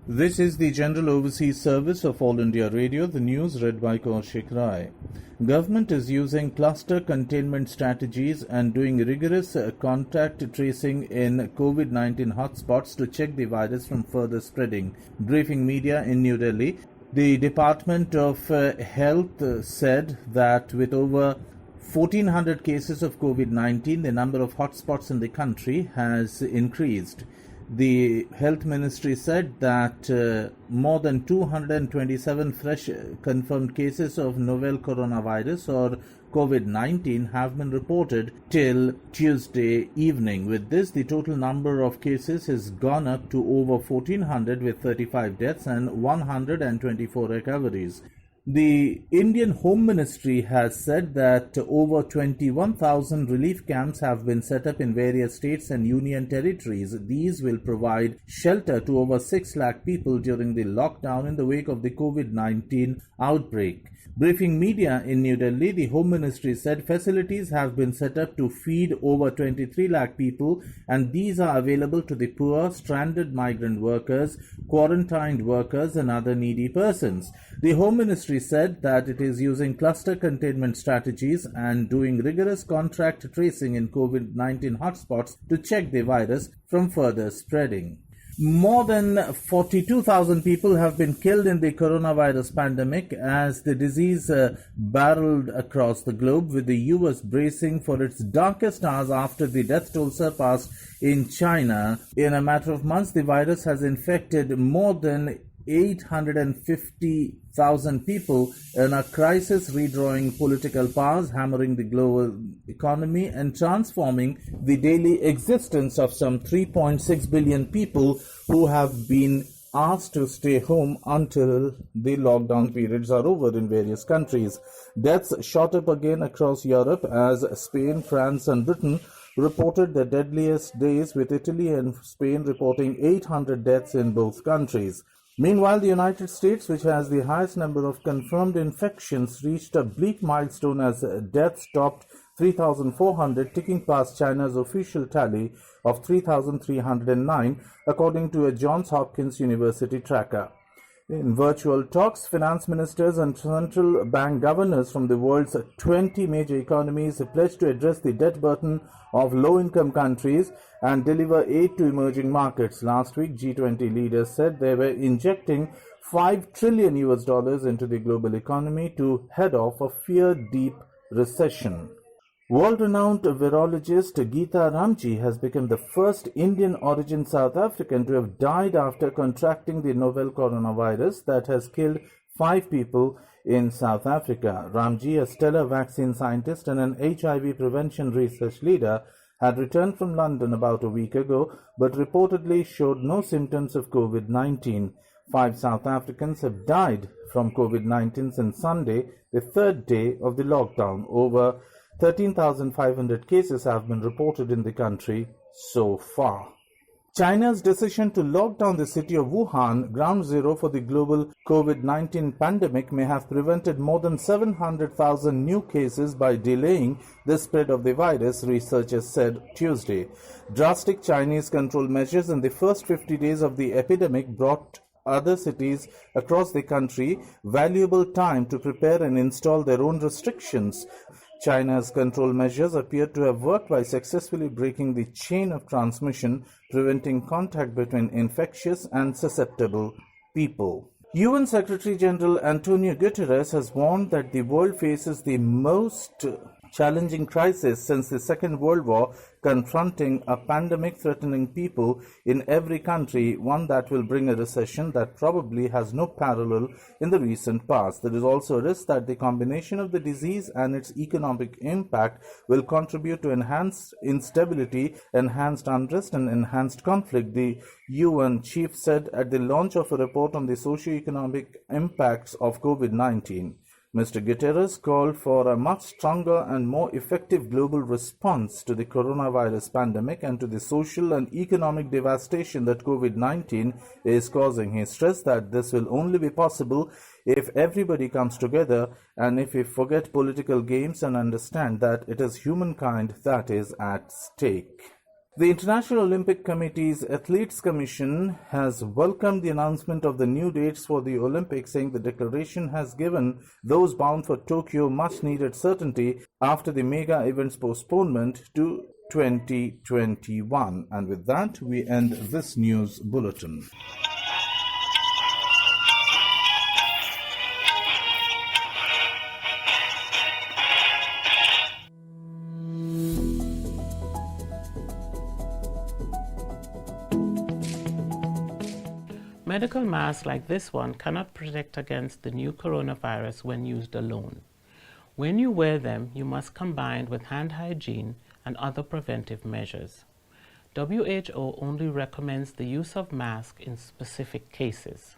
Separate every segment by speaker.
Speaker 1: This is the General Overseas Service of All India Radio, the news read by Kaushik Rai. Government is using cluster containment strategies and doing rigorous contact tracing in COVID-19 hotspots to check the virus from further spreading. Briefing media in New Delhi, the Department of Health said that with over 1,400 cases of COVID-19, the number of hotspots in the country has increased. The Health Ministry said that more than 227 fresh confirmed cases of novel coronavirus or COVID-19 have been reported till Tuesday evening. With this, the total number of cases has gone up to over 1,400 with 35 deaths and 124 recoveries. The Indian Home Ministry has said that over 21,000 relief camps have been set up in various states and union territories. These will provide shelter to over 6 lakh people during the lockdown in the wake of the COVID-19 outbreak. Briefing media in New Delhi, the Home Ministry said facilities have been set up to feed over 23 lakh people, and these are available to the poor, stranded migrant workers, quarantined workers and other needy persons. The Home Ministry said that it is using cluster containment strategies and doing rigorous contact tracing in COVID-19 hotspots to check the virus from further spreading. More than 42,000 people have been killed in the coronavirus pandemic as the disease barreled across the globe, with the US bracing for its darkest hours after the death toll surpassed in China. In a matter of months, the virus has infected more than 850,000 people in a crisis, redrawing political powers, hammering the global economy, and transforming the daily existence of some 3.6 billion people who have been asked to stay home until the lockdown periods are over in various countries. Deaths shot up again across Europe as Spain, France, and Britain reported the deadliest days, with Italy and Spain reporting 800 deaths in both countries. Meanwhile, the United States, which has the highest number of confirmed infections, reached a bleak milestone as deaths topped 3,400, ticking past China's official tally of 3,309, according to a Johns Hopkins University tracker. In virtual talks, finance ministers and central bank governors from the world's 20 major economies pledged to address the debt burden of low-income countries and deliver aid to emerging markets. Last week, G20 leaders said they were injecting $5 trillion into the global economy to head off a fear-deep recession. World-renowned virologist Geeta Ramji has become the first Indian-origin South African to have died after contracting the novel coronavirus that has killed 5 people in South Africa. Ramji, a stellar vaccine scientist and an HIV prevention research leader, had returned from London about a week ago, but reportedly showed no symptoms of COVID-19. 5 South Africans have died from COVID-19 since Sunday, the third day of the lockdown. Over 13,500 cases have been reported in the country so far. China's decision to lock down the city of Wuhan, ground zero for the global COVID-19 pandemic, may have prevented more than 700,000 new cases by delaying the spread of the virus, researchers said Tuesday. Drastic Chinese control measures in the first 50 days of the epidemic brought other cities across the country valuable time to prepare and install their own restrictions. China's control measures appear to have worked by successfully breaking the chain of transmission, preventing contact between infectious and susceptible people. UN Secretary-General Antonio Guterres has warned that the world faces the most challenging crisis since the Second World War, confronting a pandemic threatening people in every country, one that will bring a recession that probably has no parallel in the recent past. There is also a risk that the combination of the disease and its economic impact will contribute to enhanced instability, enhanced unrest, and enhanced conflict, the UN chief said at the launch of a report on the socio-economic impacts of COVID-19. Mr. Guterres called for a much stronger and more effective global response to the coronavirus pandemic and to the social and economic devastation that COVID-19 is causing. He stressed that this will only be possible if everybody comes together and if we forget political games and understand that it is humankind that is at stake. The International Olympic Committee's Athletes Commission has welcomed the announcement of the new dates for the Olympics, saying the declaration has given those bound for Tokyo much-needed certainty after the mega event's postponement to 2021. And with that, we end this news bulletin.
Speaker 2: Medical masks like this one cannot protect against the new coronavirus when used alone. When you wear them, you must combine with hand hygiene and other preventive measures. WHO only recommends the use of masks in specific cases.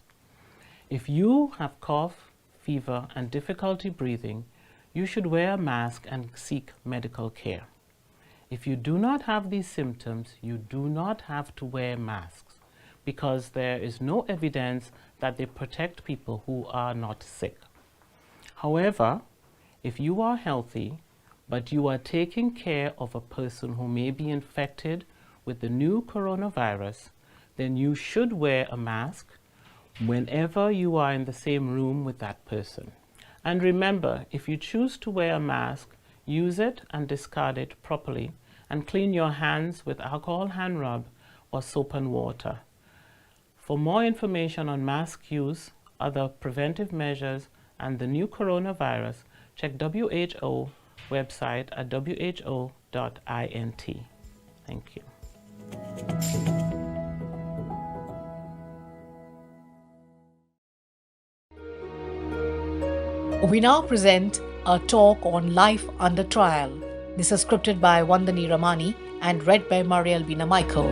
Speaker 2: If you have cough, fever, and difficulty breathing, you should wear a mask and seek medical care. If you do not have these symptoms, you do not have to wear masks, because there is no evidence that they protect people who are not sick. However, if you are healthy, but you are taking care of a person who may be infected with the new coronavirus, then you should wear a mask whenever you are in the same room with that person. And remember, if you choose to wear a mask, use it and discard it properly, and clean your hands with alcohol hand rub or soap and water. For more information on mask use, other preventive measures, and the new coronavirus, check WHO website at who.int. Thank you.
Speaker 3: We now present a talk on life under trial. This is scripted by Vandani Ramani and read by Maria Albina Michael.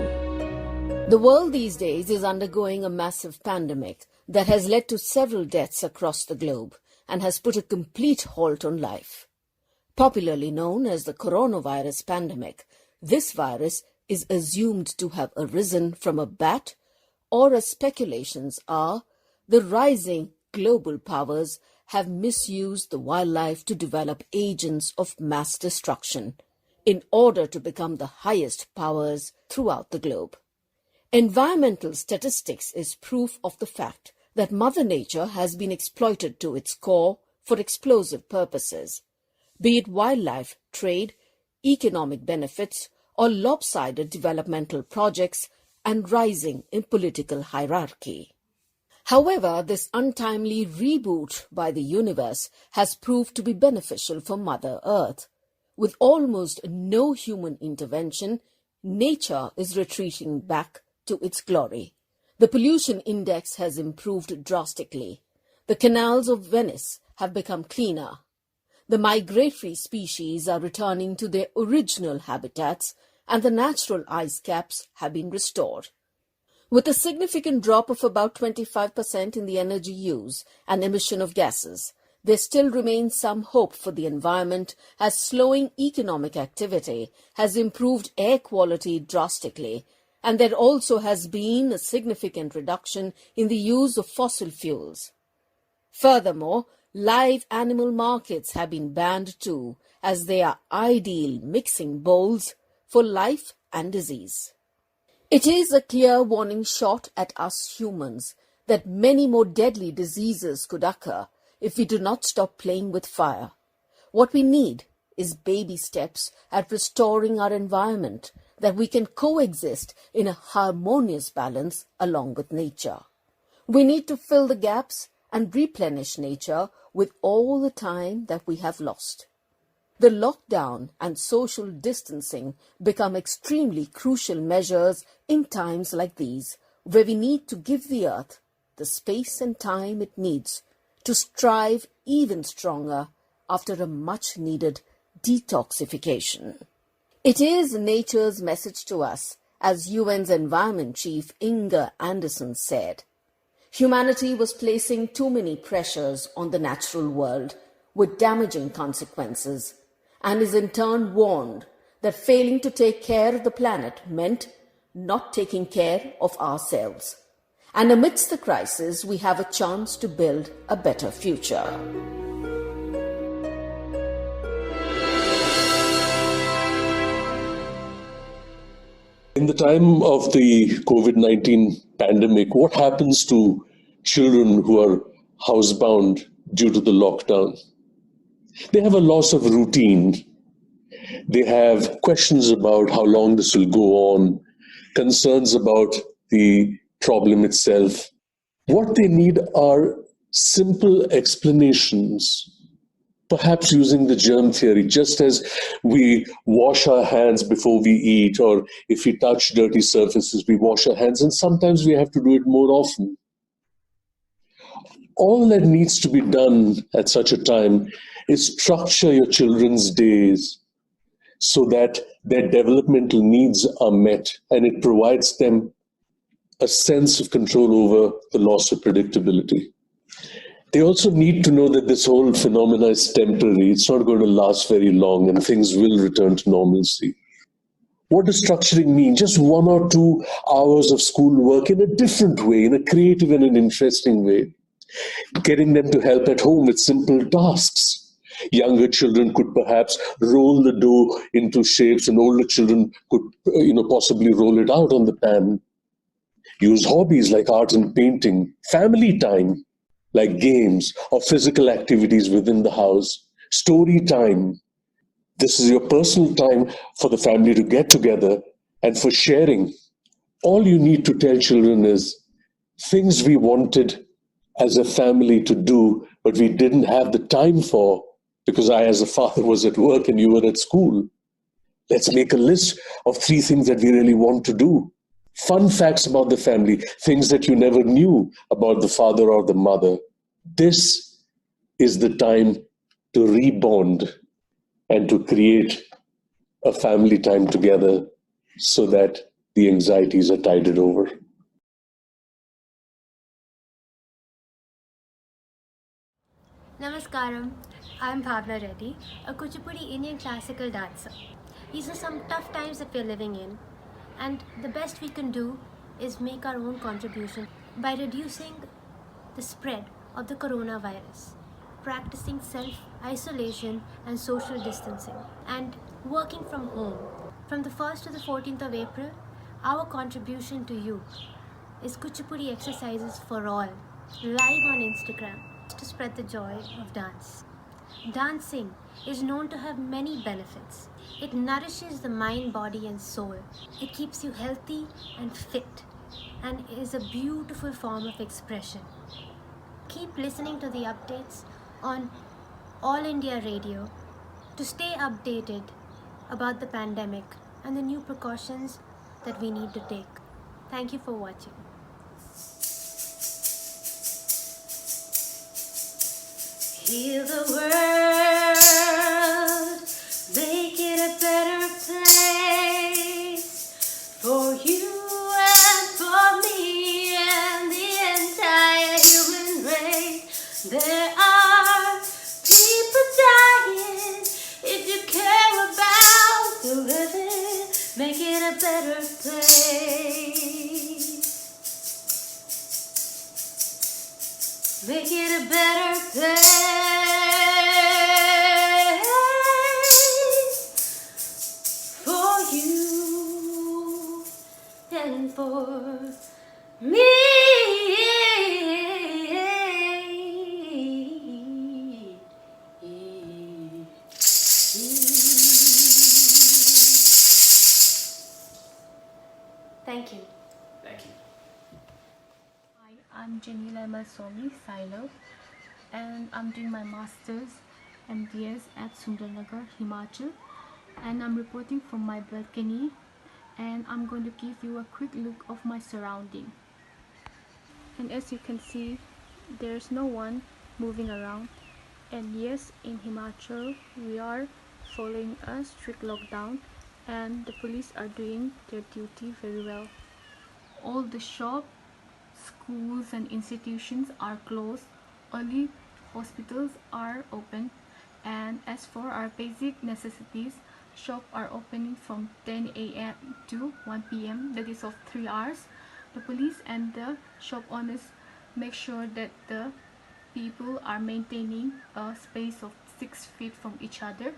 Speaker 4: The world these days is undergoing a massive pandemic that has led to several deaths across the globe and has put a complete halt on life. Popularly known as the coronavirus pandemic, this virus is assumed to have arisen from a bat, or as speculations are, the rising global powers have misused the wildlife to develop agents of mass destruction in order to become the highest powers throughout the globe. Environmental statistics is proof of the fact that Mother Nature has been exploited to its core for explosive purposes, be it wildlife trade, economic benefits, or lopsided developmental projects and rising in political hierarchy. However, this untimely reboot by the universe has proved to be beneficial for Mother Earth. With almost no human intervention, nature is retreating back to its glory. The pollution index has improved drastically. The canals of Venice have become cleaner. The migratory species are returning to their original habitats, and the natural ice caps have been restored. With a significant drop of about 25% in the energy use and emission of gases, there still remains some hope for the environment, as slowing economic activity has improved air quality drastically, and there also has been a significant reduction in the use of fossil fuels. Furthermore, live animal markets have been banned too, as they are ideal mixing bowls for life and disease. It is a clear warning shot at us humans that many more deadly diseases could occur if we do not stop playing with fire. What we need is baby steps at restoring our environment, that we can coexist in a harmonious balance along with nature. We need to fill the gaps and replenish nature with all the time that we have lost. The lockdown and social distancing become extremely crucial measures in times like these, where we need to give the earth the space and time it needs to strive even stronger after a much-needed detoxification. It is nature's message to us, as UN's Environment Chief Inger Anderson said. Humanity was placing too many pressures on the natural world with damaging consequences, and is in turn warned that failing to take care of the planet meant not taking care of ourselves. And amidst the crisis, we have a chance to build a better future.
Speaker 5: In the time of the COVID-19 pandemic, what happens to children who are housebound due to the lockdown? They have a loss of routine. They have questions about how long this will go on, concerns about the problem itself. What they need are simple explanations, perhaps using the germ theory, just as we wash our hands before we eat, or if we touch dirty surfaces, we wash our hands, and sometimes we have to do it more often. All that needs to be done at such a time is structure your children's days so that their developmental needs are met, and it provides them a sense of control over the loss of predictability. They also need to know that this whole phenomena is temporary. It's not going to last very long and things will return to normalcy. What does structuring mean? Just 1 or 2 hours of schoolwork in a different way, in a creative and an interesting way. Getting them to help at home with simple tasks. Younger children could perhaps roll the dough into shapes, and older children could, possibly roll it out on the pan. Use hobbies like art and painting, family time, like games or physical activities within the house, story time. This is your personal time for the family to get together and for sharing. All you need to tell children is things we wanted as a family to do, but we didn't have the time for because I, as a father, was at work and you were at school. Let's make a list of 3 things that we really want to do. Fun facts about the family, things that you never knew about the father or the mother. This is the time to rebond and to create a family time together so that the anxieties are tided over.
Speaker 6: Namaskaram, I'm Bhavna Reddy, a Kuchipudi Indian classical dancer. These are some tough times that we're living in, and the best we can do is make our own contribution by reducing the spread of the coronavirus, practicing self-isolation and social distancing, and working from home. From the 1st to the 14th of April, our contribution to you is Kuchipudi Exercises for All, live on Instagram, to spread the joy of dance. Dancing is known to have many benefits. It nourishes the mind, body and soul. It keeps you healthy and fit and is a beautiful form of expression. Keep listening to the updates on All India Radio to stay updated about the pandemic and the new precautions that we need to take. Thank you for watching. Heal the world, make it a better place for you and for me and the entire human race. There are people dying. If you care about the living, make it a better place. Make it a better place for you and for me. Thank you.
Speaker 5: Thank you.
Speaker 7: Hi, I'm Janila Malsomi Silo, and I'm doing my Masters MDS at Sundarnagar, Himachal, and I'm reporting from my balcony, and I'm going to give you a quick look of my surrounding. And as you can see, there's no one moving around, and yes, in Himachal we are following a strict lockdown, and the police are doing their duty very well. All the shops, schools and institutions are closed. Only hospitals are open, and as for our basic necessities, shops are opening from 10 a.m. to 1 p.m. that is of 3 hours. The police and the shop owners make sure that the people are maintaining a space of 6 feet from each other.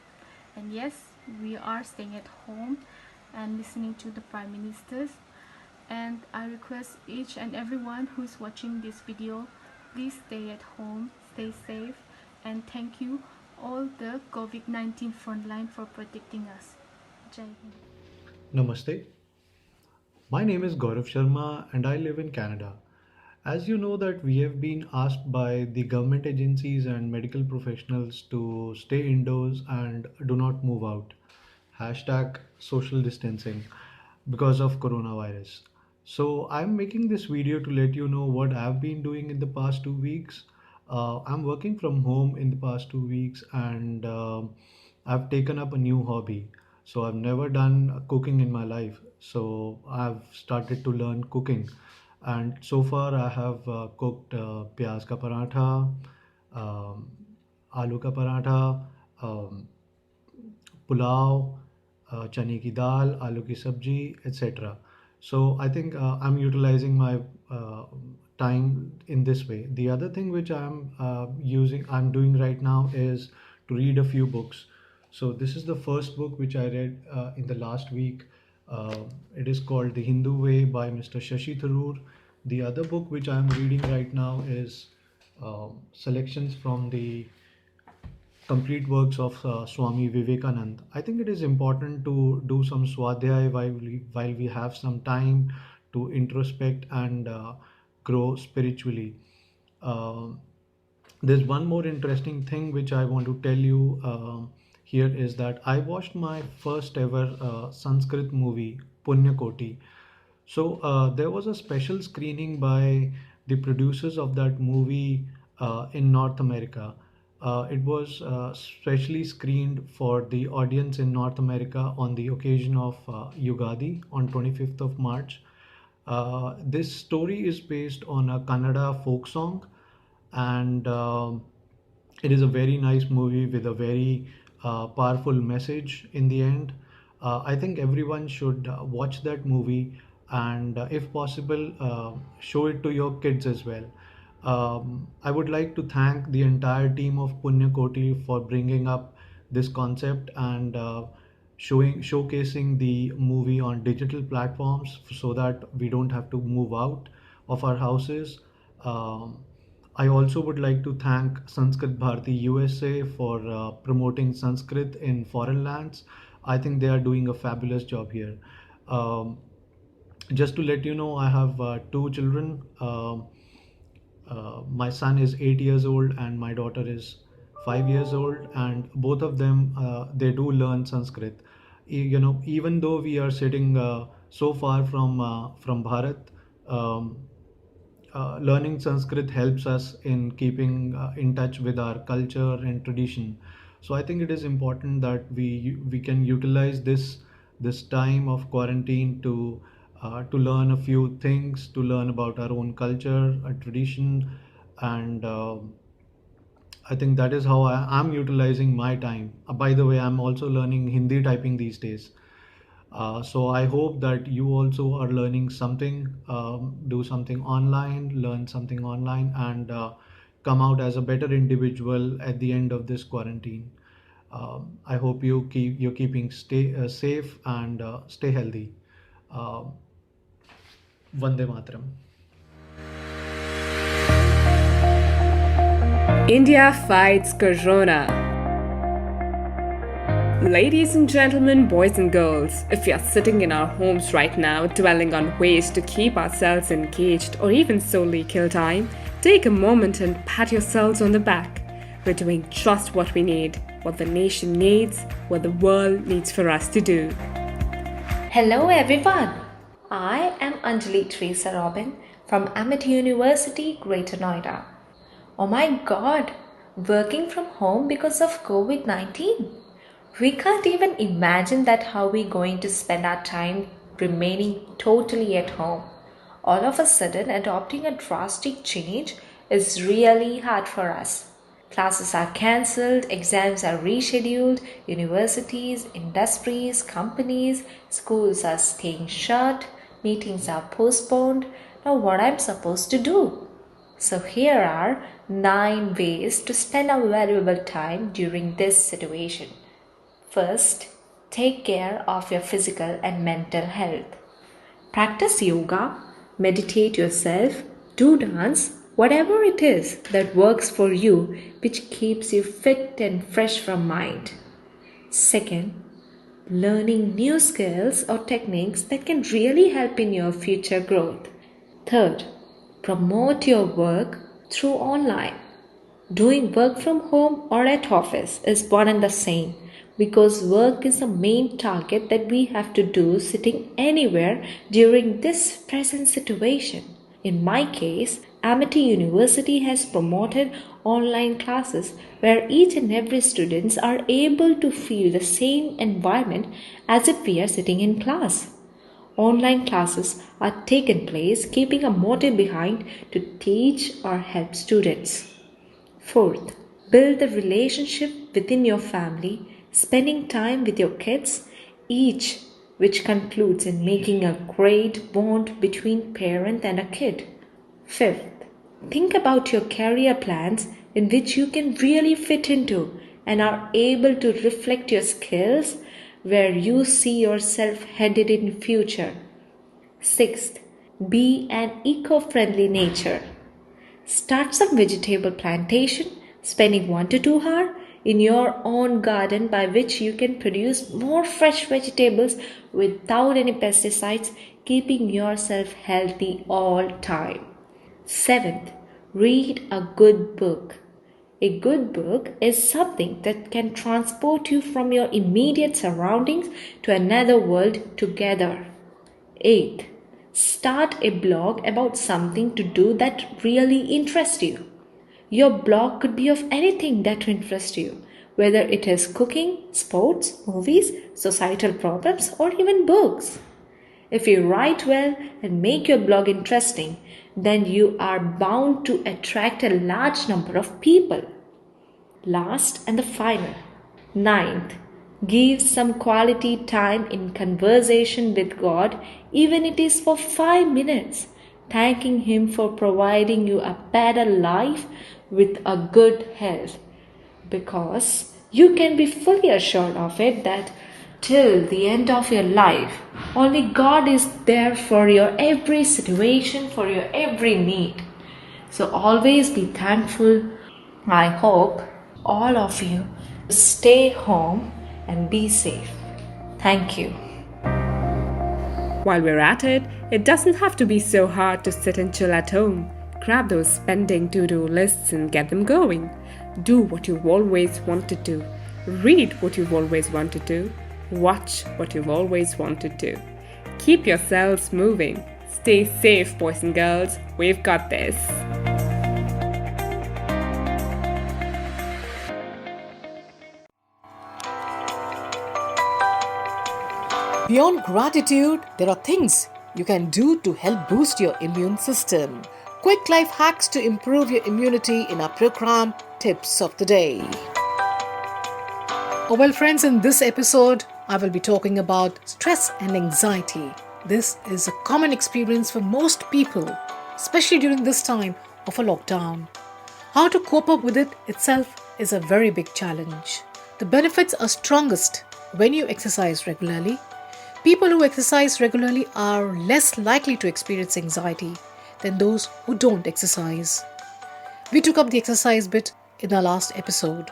Speaker 7: And yes, we are staying at home, and listening to the Prime Ministers. And I request each and everyone who is watching this video, please stay at home, stay safe, and thank you all the COVID-19 frontline for protecting us. Jai Hind.
Speaker 8: Namaste. My name is Gaurav Sharma and I live in Canada. As you know that we have been asked by the government agencies and medical professionals to stay indoors and do not move out. Hashtag social distancing because of coronavirus. So I'm making this video to let you know what I've been doing in the past 2 weeks. I'm working from home in the past 2 weeks and I've taken up a new hobby. So I've never done cooking in my life. So I've started to learn cooking. And so far I have cooked pyaz ka paratha, um, aloo ka paratha, um, pulao, chane ki dal, aloo ki sabji, etc. So I think I'm utilizing my time in this way. The other thing which I'm doing right now is to read a few books. So this is the first book which I read in the last week. Uh, it is called The Hindu Way by Mr. Shashi Tharoor. The other book which I'm reading right now is selections from the complete works of Swami Vivekanand. I think it is important to do some swadhyay while we have some time to introspect and grow spiritually. Uh, there's one more interesting thing which I want to tell you here is that I watched my first ever Sanskrit movie, Punya Koti. So there was a special screening by the producers of that movie in North America. It was specially screened for the audience in North America on the occasion of Yugadi on 25th of March. This story is based on a Kannada folk song, and it is a very nice movie with a very powerful message in the end. I think everyone should watch that movie and, if possible, show it to your kids as well. I would like to thank the entire team of Punya Koti for bringing up this concept and showcasing the movie on digital platforms so that we don't have to move out of our houses. Um, I also would like to thank Sanskrit Bharati USA for promoting Sanskrit in foreign lands. I think they are doing a fabulous job here. Um, just to let you know, I have two children. My son is 8 years old and my daughter is 5 years old, and both of them they do learn Sanskrit. You know, even though we are sitting so far from Bharat, um, learning Sanskrit helps us in keeping in touch with our culture and tradition. So I think it is important that we can utilize this time of quarantine to learn a few things, to learn about our own culture, our tradition, and I think that is how I'm utilizing my time. By the way, I'm also learning Hindi typing these days. So I hope that you also are learning something, do something online, learn something online, and come out as a better individual at the end of this quarantine. I hope you're keeping stay safe and stay healthy. Um Vande Mataram.
Speaker 9: India fights Corona. Ladies and gentlemen, boys and girls, if we are sitting in our homes right now dwelling on ways to keep ourselves engaged or even solely kill time, take a moment and pat yourselves on the back. We're doing just what we need, what the nation needs, what the world needs for us to do.
Speaker 10: Hello everyone, I am Anjali Teresa Robin from Amity University, Greater Noida. Oh my god, working from home because of COVID-19? We can't even imagine that how we're going to spend our time remaining totally at home. All of a sudden, adopting a drastic change is really hard for us. Classes are cancelled, exams are rescheduled, universities, industries, companies, schools are staying shut, meetings are postponed. Now, what I'm supposed to do? So, here are 9 ways to spend our valuable time during this situation. First, Take care of your physical and mental health. Practice yoga, meditate yourself, do dance, whatever it is that works for you, which keeps you fit and fresh from mind. Second, learning new skills or techniques that can really help in your future growth. Third, promote your work through online. Doing work from home or at office is one and the same because work is the main target that we have to do sitting anywhere during this present situation. In my case, Amity University has promoted online classes where each and every students are able to feel the same environment as if we are sitting in class. Online classes are taken place keeping a motive behind to teach or help students. Fourth, build the relationship within your family, spending time with your kids, each which concludes in making a great bond between parent and a kid. Fifth, think about your career plans in which you can really fit into and are able to reflect your skills where you see yourself headed in future. Sixth, be an eco-friendly nature. Start some vegetable plantation, spending 1 to 2 hours in your own garden by which you can produce more fresh vegetables without any pesticides, keeping yourself healthy all time. Seventh, read a good book. A good book is something that can transport you from your immediate surroundings to another world together. Eighth, start a blog about something to do that really interests you. Your blog could be of anything that interests you, whether it is cooking, sports, movies, societal problems, or even books. If you write well and make your blog interesting, then you are bound to attract a large number of people. Last and the final. Ninth, give some quality time in conversation with God, even it is for 5 minutes, thanking Him for providing you a better life with a good health. Because you can be fully assured of it that till the end of your life, only God is there for your every situation, for your every need. So always be thankful. I hope all of you stay home and be safe. Thank you.
Speaker 9: While we're at it, it doesn't have to be so hard to sit and chill at home. Grab those pending to-do lists and get them going. Do what you've always wanted to. Read what you've always wanted to. Watch what you've always wanted to. Keep yourselves moving. Stay safe, boys and girls. We've got this.
Speaker 3: Beyond gratitude, there are things you can do to help boost your immune system. Quick life hacks to improve your immunity in our program Tips of the Day. Well, friends, in this episode, I will be talking about stress and anxiety. This is a common experience for most people, especially during this time of a lockdown. How to cope up with it itself is a very big challenge. The benefits are strongest when you exercise regularly. People who exercise regularly are less likely to experience anxiety than those who don't exercise. We took up the exercise bit in our last episode.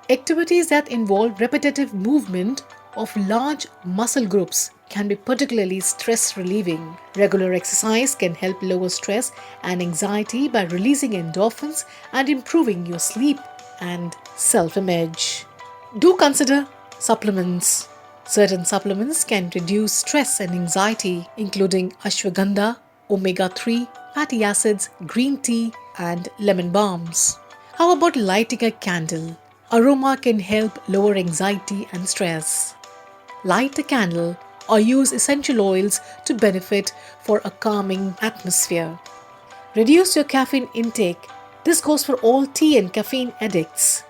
Speaker 3: Activities that involve repetitive movement of large muscle groups can be particularly stress relieving. Regular exercise can help lower stress and anxiety by releasing endorphins and improving your sleep and self-image. Do consider supplements. Certain supplements can reduce stress and anxiety, including ashwagandha, omega-3, fatty acids, green tea, and lemon balms. How about lighting a candle? Aroma can help lower anxiety and stress. Light a candle or use essential oils to benefit for a calming atmosphere. Reduce your caffeine intake. This goes for all tea and caffeine addicts.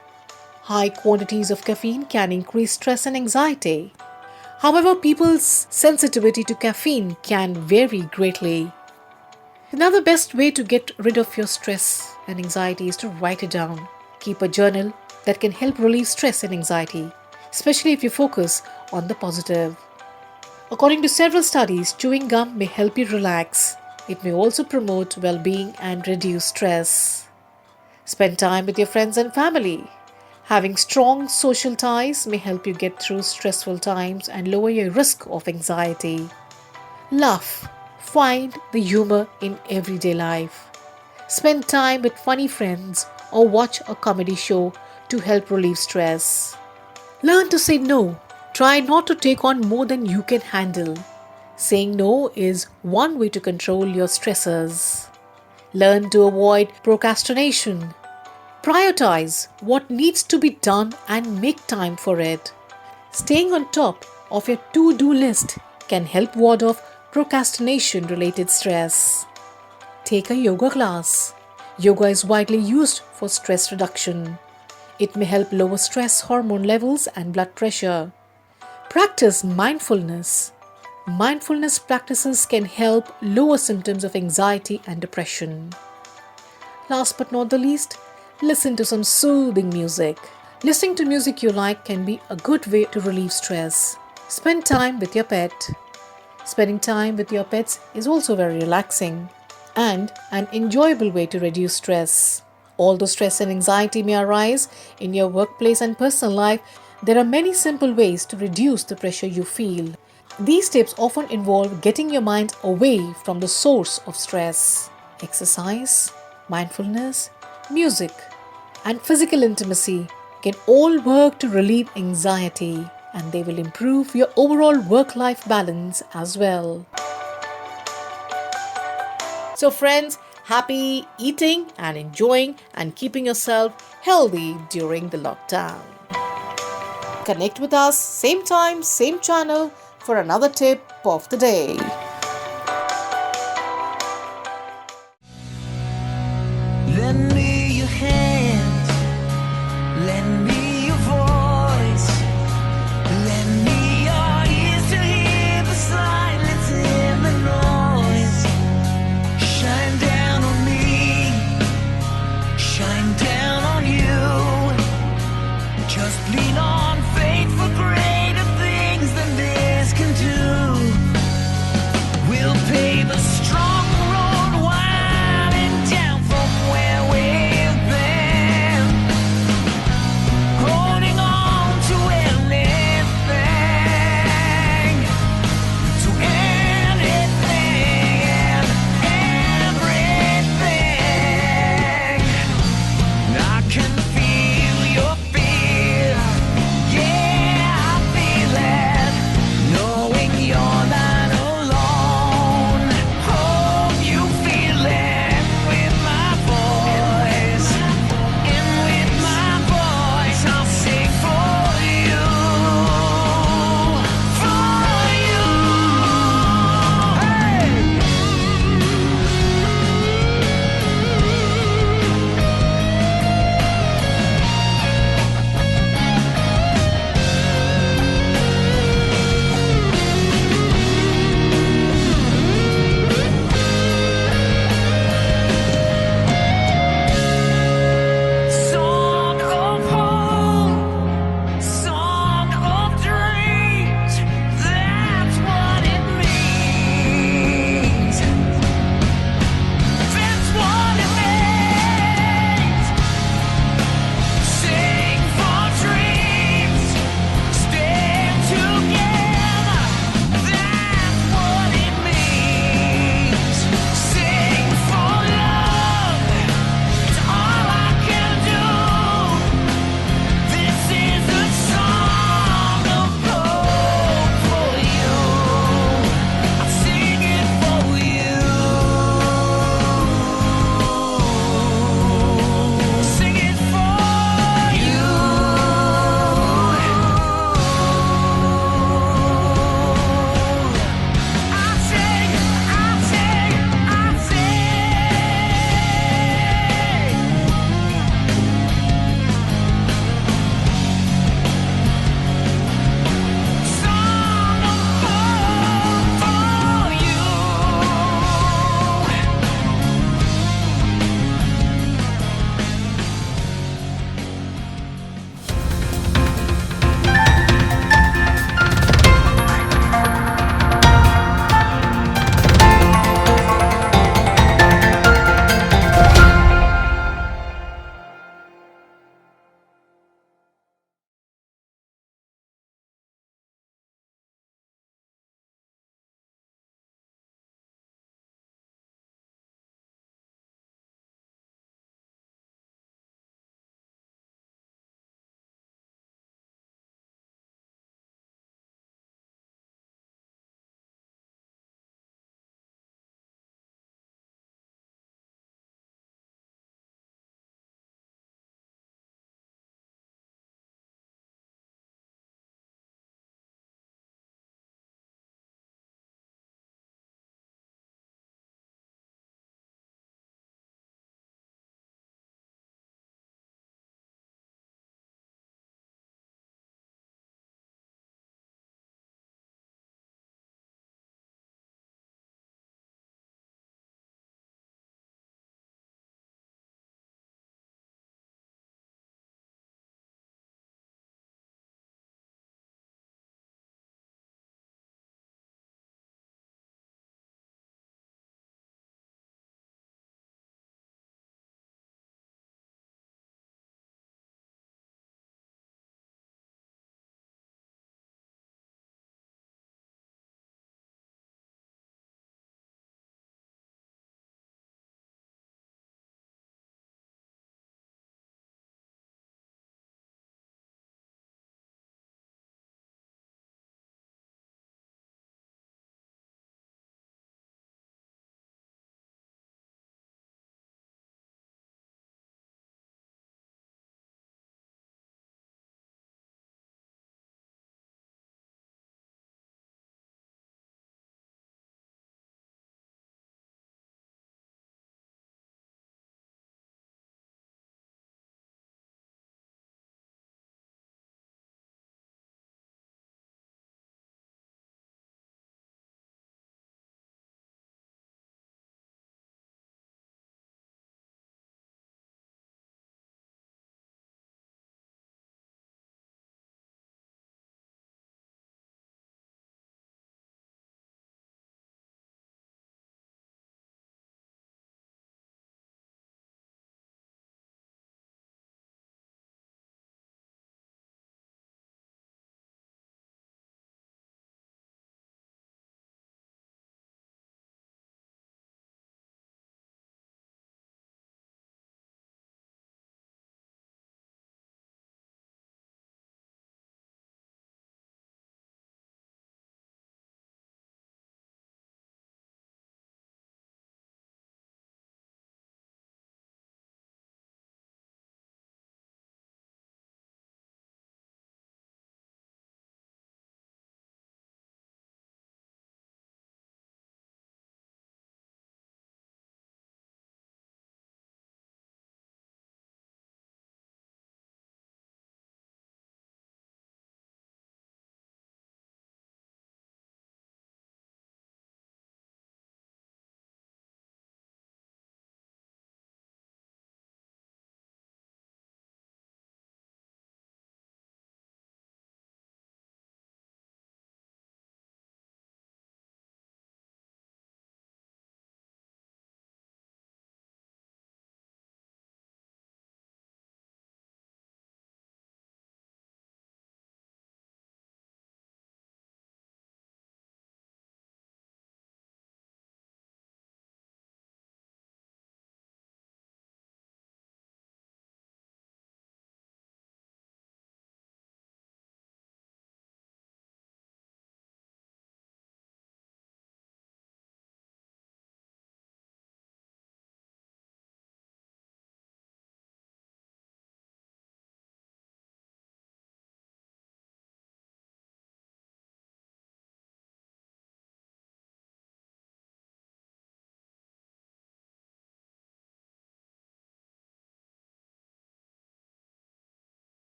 Speaker 3: High quantities of caffeine can increase stress and anxiety. However, people's sensitivity to caffeine can vary greatly. Another best way to get rid of your stress and anxiety is to write it down. Keep a journal that can help relieve stress and anxiety, especially if you focus on the positive. According to several studies, chewing gum may help you relax. It may also promote well-being and reduce stress. Spend time with your friends and family. Having strong social ties may help you get through stressful times and lower your risk of anxiety. Laugh. Find the humor in everyday life. Spend time with funny friends or watch a comedy show to help relieve stress. Learn to say no. Try not to take on more than you can handle. Saying no is one way to control your stressors. Learn to avoid procrastination. Prioritize what needs to be done and make time for it. Staying on top of your to-do list can help ward off procrastination-related stress. Take a yoga class. Yoga is widely used for stress reduction. It may help lower stress hormone levels and blood pressure. Practice mindfulness. Mindfulness practices can help lower symptoms of anxiety and depression. Last but not the least, listen to some soothing music. Listening to music you like can be a good way to relieve stress. Spend time with your pet. Spending time with your pets is also very relaxing and an enjoyable way to reduce stress. Although stress and anxiety may arise in your workplace and personal life, there are many simple ways to reduce the pressure you feel. These tips often involve getting your mind away from the source of stress. Exercise, mindfulness, music, and physical intimacy can all work to relieve anxiety, and they will improve your overall work-life balance as well. So friends, happy eating and enjoying and keeping yourself healthy during the lockdown. Connect with us same time, same channel for another tip of the day.
Speaker 11: Lend me your hand, lend